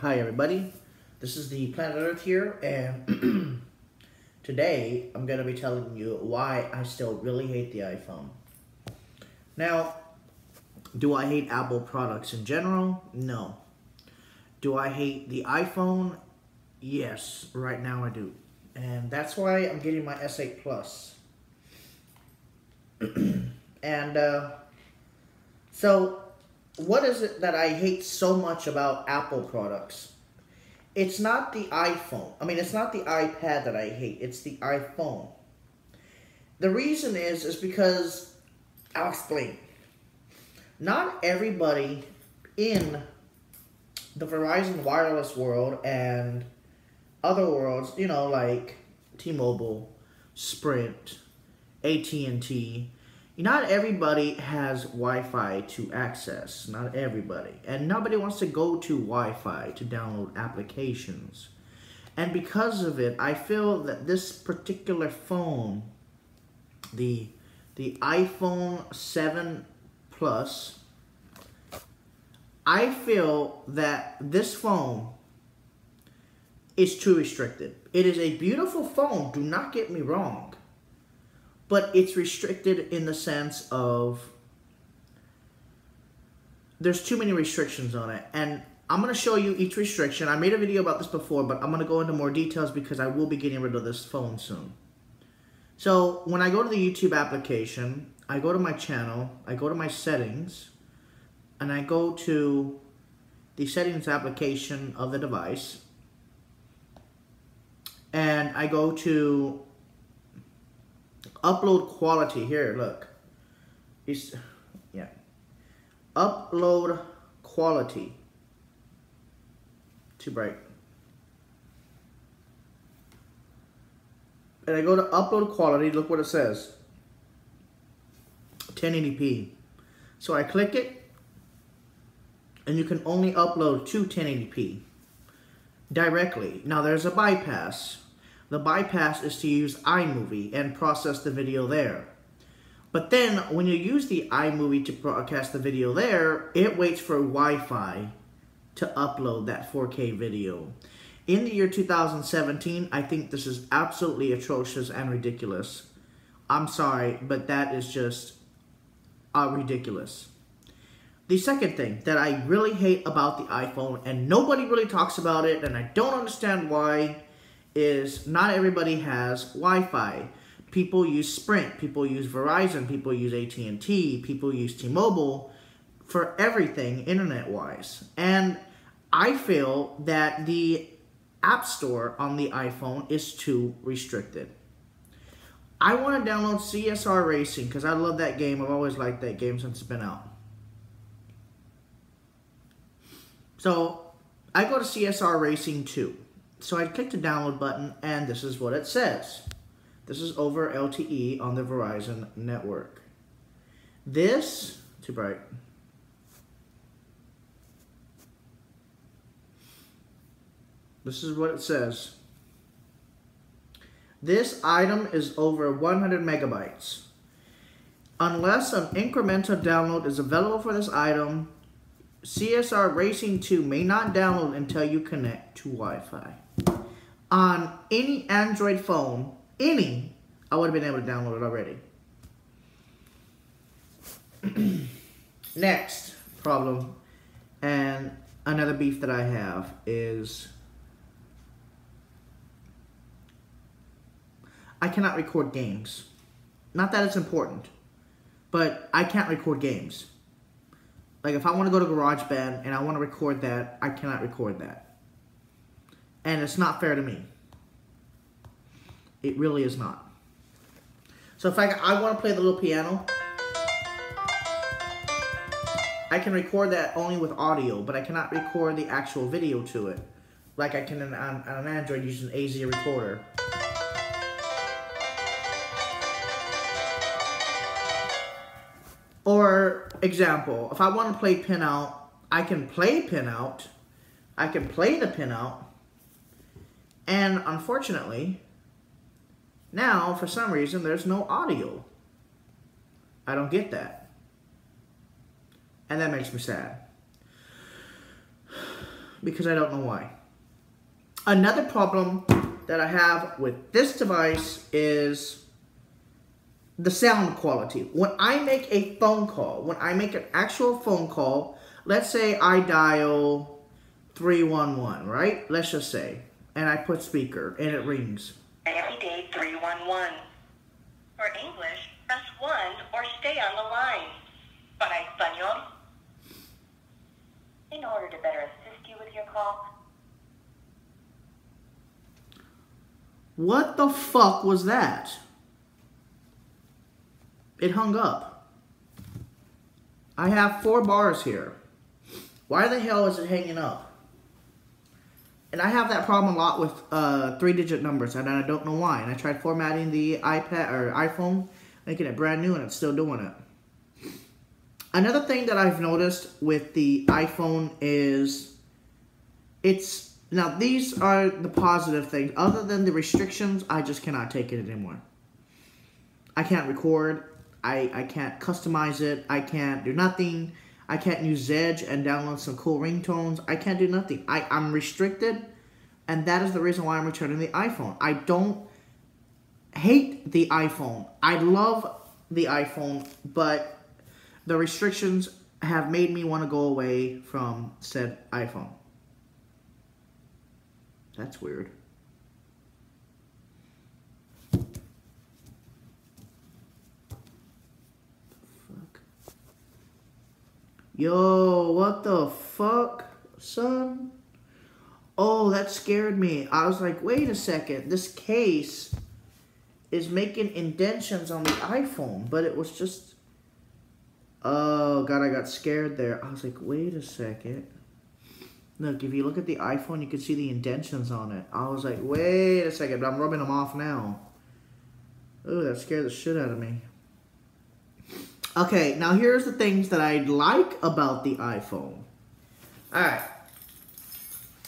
Hi everybody, this is the Planet Earth here, and today I'm going to be telling you why I still really hate the iPhone. Now, do I hate Apple products in general? No. Do I hate the iPhone? Yes, right now I do. And that's why I'm getting my S8 Plus. And so, what is it that I hate so much about Apple products? It's not the iPhone. It's not the iPad that I hate. It's the iPhone. The reason is because, I'll explain. Not everybody in the Verizon wireless world and other worlds, like T-Mobile, Sprint, AT&T, not everybody has Wi-Fi to access. Not everybody. And nobody wants to go to Wi-Fi to download applications. And because of it, I feel that this particular phone, the iPhone 7 Plus, I feel that this phone is too restricted. It is a beautiful phone, do not get me wrong. But it's restricted in the sense of there's too many restrictions on it. And I'm going to show you each restriction. I made a video about this before, but I'm going to go into more details because I will be getting rid of this phone soon. So when I go to the YouTube application, I go to my channel, I go to my settings, and I go to the settings application of the device. And I go to upload quality. Here, look. Upload quality. Too bright. And I go to upload quality. Look what it says. 1080p. So I click it. And you can only upload to 1080p. Directly. Now there's a bypass. The bypass is to use iMovie and process the video there. But then, when you use the iMovie to broadcast the video there, it waits for Wi-Fi to upload that 4K video. In the year 2017, I think this is absolutely atrocious and ridiculous. I'm sorry, but that is just ridiculous. The second thing that I really hate about the iPhone, and nobody really talks about it, and I don't understand why, is not everybody has Wi-Fi. People use Sprint, people use Verizon, people use AT&T, people use T-Mobile for everything internet-wise. And I feel that the App Store on the iPhone is too restricted. I want to download CSR Racing because I love that game. I've always liked that game since it's been out. So I go to CSR Racing 2. So I click the download button, and this is what it says. This is over LTE on the Verizon network. This, too bright. This is what it says. This item is over 100 megabytes. Unless an incremental download is available for this item, CSR Racing 2 may not download until you connect to Wi-Fi. On any Android phone, I would have been able to download it already. Next problem, and another beef that I have is I cannot record games. Not that it's important, but I can't record games. Like if I want to go to GarageBand and I want to record that, I cannot record that. And it's not fair to me. It really is not. So if I want to play the little piano, I can record that only with audio, but I cannot record the actual video to it. Like I can on an Android using an AZ recorder. Or, example, if I want to play pinout, I can play pinout. I can play the pinout. And unfortunately, now, for some reason, there's no audio. I don't get that. And that makes me sad. because I don't know why. Another problem that I have with this device is the sound quality. When I make a phone call, when I make an actual phone call, let's say I dial 311, right? Let's just say, and I put speaker and it rings. Miami-Dade 311. For English, press 1 or stay on the line. Para español. In order to better assist you with your call. What the fuck was that? It hung up. I have 4 bars here. Why the hell is it hanging up? And I have that problem a lot with 3-digit numbers, and I don't know why. And I tried formatting the iPad or iPhone, making it brand new, and it's still doing it. Another thing that I've noticed with the iPhone is now these are the positive things. Other than the restrictions, I just cannot take it anymore. I can't record. I can't customize it. I can't do nothing. I can't use Zedge and download some cool ringtones. I can't do nothing. I'm restricted, and that is the reason why I'm returning the iPhone. I don't hate the iPhone. I love the iPhone, but the restrictions have made me want to go away from said iPhone. That's weird. Yo, what the fuck, son? Oh, that scared me. I was like, wait a second. This case is making indentions on the iPhone, but it was just... Oh, God, I got scared there. I was like, wait a second. Look, if you look at the iPhone, you can see the indentions on it. I was like, wait a second, but I'm rubbing them off now. Oh, that scared the shit out of me. Okay, now here's the things that I like about the iPhone. Alright.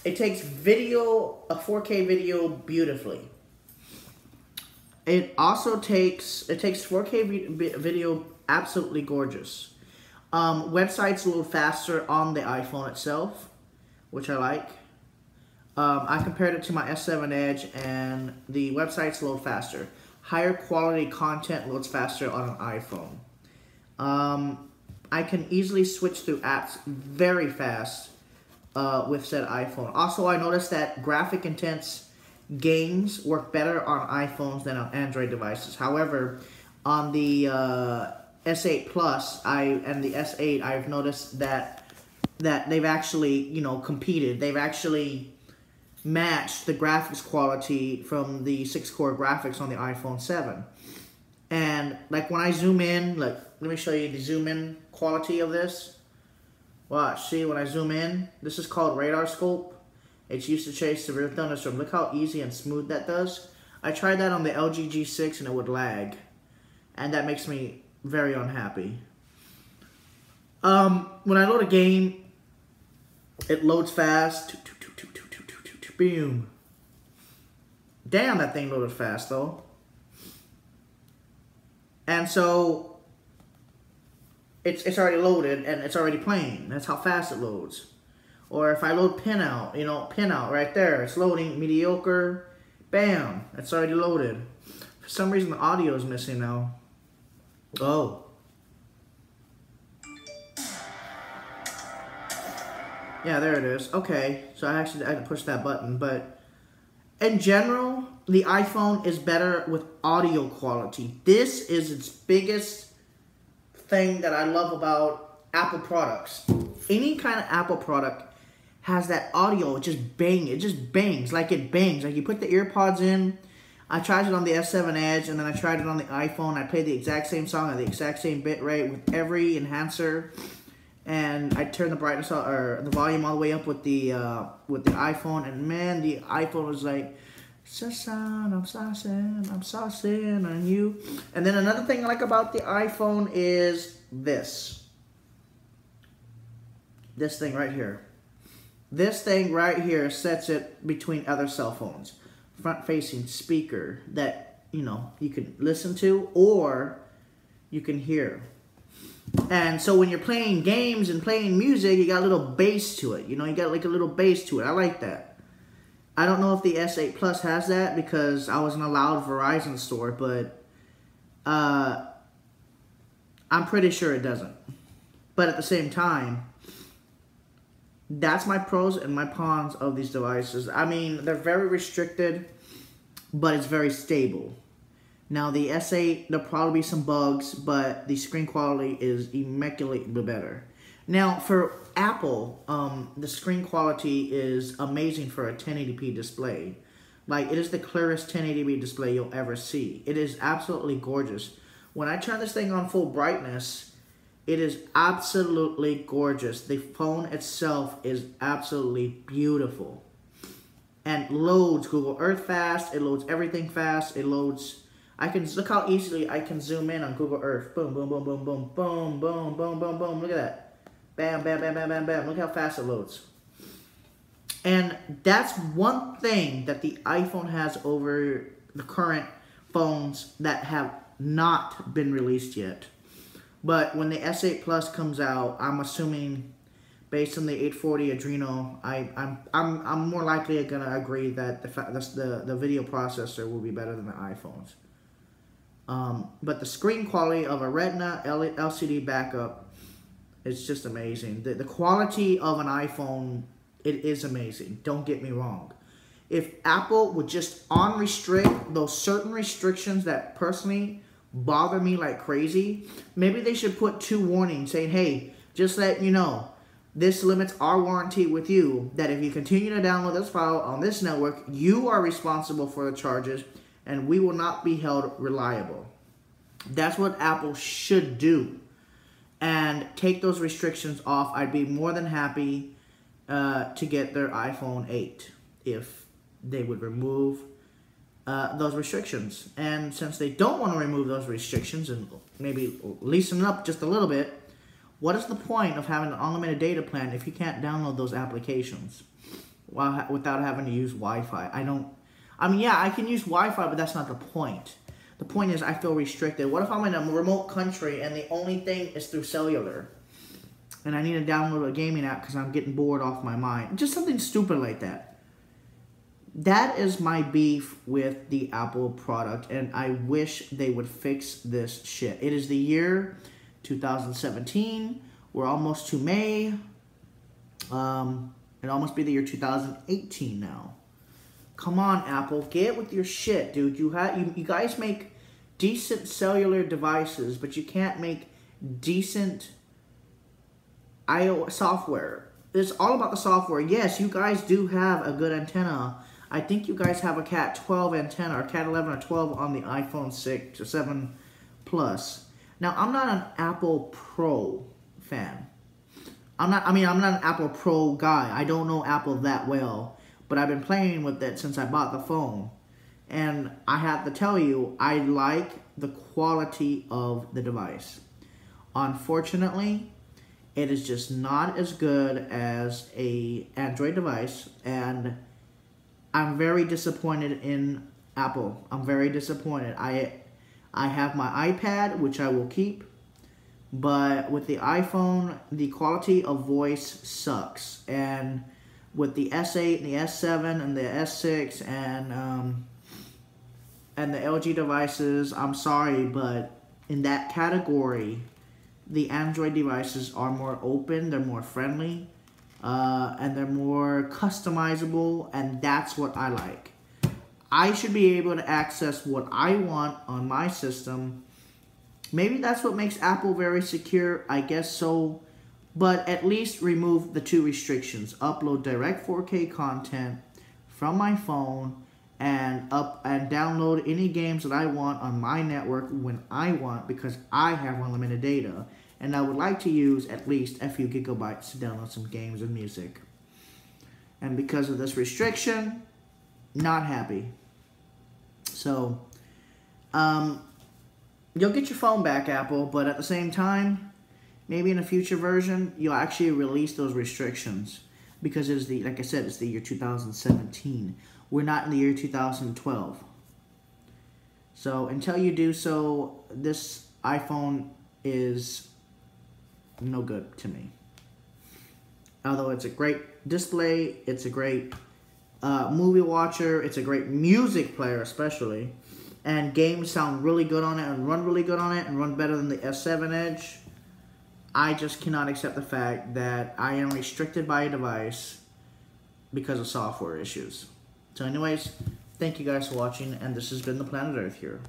It takes video, a 4K video, beautifully. It also takes 4K video absolutely gorgeous. Websites load faster on the iPhone itself, which I like. I compared it to my S7 Edge, and the websites load faster. Higher quality content loads faster on an iPhone. I can easily switch through apps very fast with said iPhone. Also, I noticed that graphic intense games work better on iPhones than on Android devices. However, on the S8 Plus and the S8, I've noticed that they've actually, competed. They've actually matched the graphics quality from the 6-core graphics on the iPhone 7. And like when I zoom in, like let me show you the zoom in quality of this. Watch, see when I zoom in, this is called radar scope. It's used to chase the real thunderstorm. Look how easy and smooth that does. I tried that on the LG G6 and it would lag, and that makes me very unhappy. When I load a game, it loads fast. Boom. Damn, that thing loaded fast though. And so, it's already loaded and it's already playing. That's how fast it loads. Or if I load pinout, pinout right there. It's loading, mediocre, bam, it's already loaded. For some reason the audio is missing now. Oh. Yeah, there it is. Okay, so I had to push that button, but in general, the iPhone is better with audio quality. This is its biggest thing that I love about Apple products. Any kind of Apple product has that audio. It just bangs. Like it bangs. Like you put the earpods in. I tried it on the S7 Edge, and then I tried it on the iPhone. I played the exact same song at the exact same bit rate with every enhancer. And I turned the brightness or the volume all the way up with the iPhone, and man, the iPhone was like, I'm saucing on you. And then another thing I like about the iPhone is this thing right here. This thing right here sets it between other cell phones. Front-facing speaker that you can listen to or you can hear. And so when you're playing games and playing music, you got a little bass to it. You know, you got like a little bass to it. I like that. I don't know if the S8 Plus has that because I wasn't allowed Verizon store, but I'm pretty sure it doesn't. But at the same time, that's my pros and my cons of these devices. I mean, they're very restricted, but it's very stable. Now, the S8, there'll probably be some bugs, but the screen quality is immaculately better. Now, for Apple, the screen quality is amazing for a 1080p display. Like, it is the clearest 1080p display you'll ever see. It is absolutely gorgeous. When I turn this thing on full brightness, it is absolutely gorgeous. The phone itself is absolutely beautiful. And loads Google Earth fast. It loads everything fast. It loads... look how easily I can zoom in on Google Earth. Boom, boom, boom, boom, boom, boom, boom, boom, boom, boom. Look at that. Bam, bam, bam, bam, bam, bam. Look how fast it loads. And that's one thing that the iPhone has over the current phones that have not been released yet. But when the S8 Plus comes out, I'm assuming, based on the 840 Adreno, I'm more likely gonna agree that the video processor will be better than the iPhones. But the screen quality of a Retina LCD backup, it's just amazing. The quality of an iPhone, it is amazing. Don't get me wrong. If Apple would just unrestrict those certain restrictions that personally bother me like crazy, maybe they should put 2 warnings saying, hey, just let you know, this limits our warranty with you, that if you continue to download this file on this network, you are responsible for the charges, and we will not be held reliable. That's what Apple should do. And take those restrictions off. I'd be more than happy to get their iPhone 8 if they would remove those restrictions. And since they don't want to remove those restrictions and maybe loosen up just a little bit, what is the point of having an unlimited data plan if you can't download those applications without having to use Wi-Fi? Yeah, I can use Wi-Fi, but that's not the point. The point is I feel restricted. What if I'm in a remote country and the only thing is through cellular? And I need to download a gaming app because I'm getting bored off my mind. Just something stupid like that. That is my beef with the Apple product, and I wish they would fix this shit. It is the year 2017. We're almost to May. It'll almost be the year 2018 now. Come on, Apple, get with your shit, dude. You guys make decent cellular devices, but you can't make decent iOS software. It's all about the software. Yes, you guys do have a good antenna. I think you guys have a Cat 12 antenna, or Cat 11 or 12 on the iPhone 6 or 7 Plus. Now, I'm not an Apple Pro fan. I'm not an Apple Pro guy. I don't know Apple that well. But I've been playing with it since I bought the phone. And I have to tell you, I like the quality of the device. Unfortunately, it is just not as good as an Android device. And I'm very disappointed in Apple. I'm very disappointed. I have my iPad, which I will keep. But with the iPhone, the quality of voice sucks. And with the S8 and the S7 and the S6 and the LG devices, I'm sorry, but in that category, the Android devices are more open, they're more friendly, and they're more customizable, and that's what I like. I should be able to access what I want on my system. Maybe that's what makes Apple very secure, I guess so. But at least remove the 2 restrictions. Upload direct 4K content from my phone and download any games that I want on my network when I want, because I have unlimited data. And I would like to use at least a few gigabytes to download some games and music. And because of this restriction, not happy. So, you'll get your phone back, Apple, but at the same time, maybe in a future version, you'll actually release those restrictions. Because it is like I said, it's the year 2017. We're not in the year 2012. So until you do so, this iPhone is no good to me. Although it's a great display, it's a great movie watcher, it's a great music player especially, and games sound really good on it and run really good on it and run better than the S7 Edge. I just cannot accept the fact that I am restricted by a device because of software issues. So anyways, thank you guys for watching, and this has been the Planet Earth here.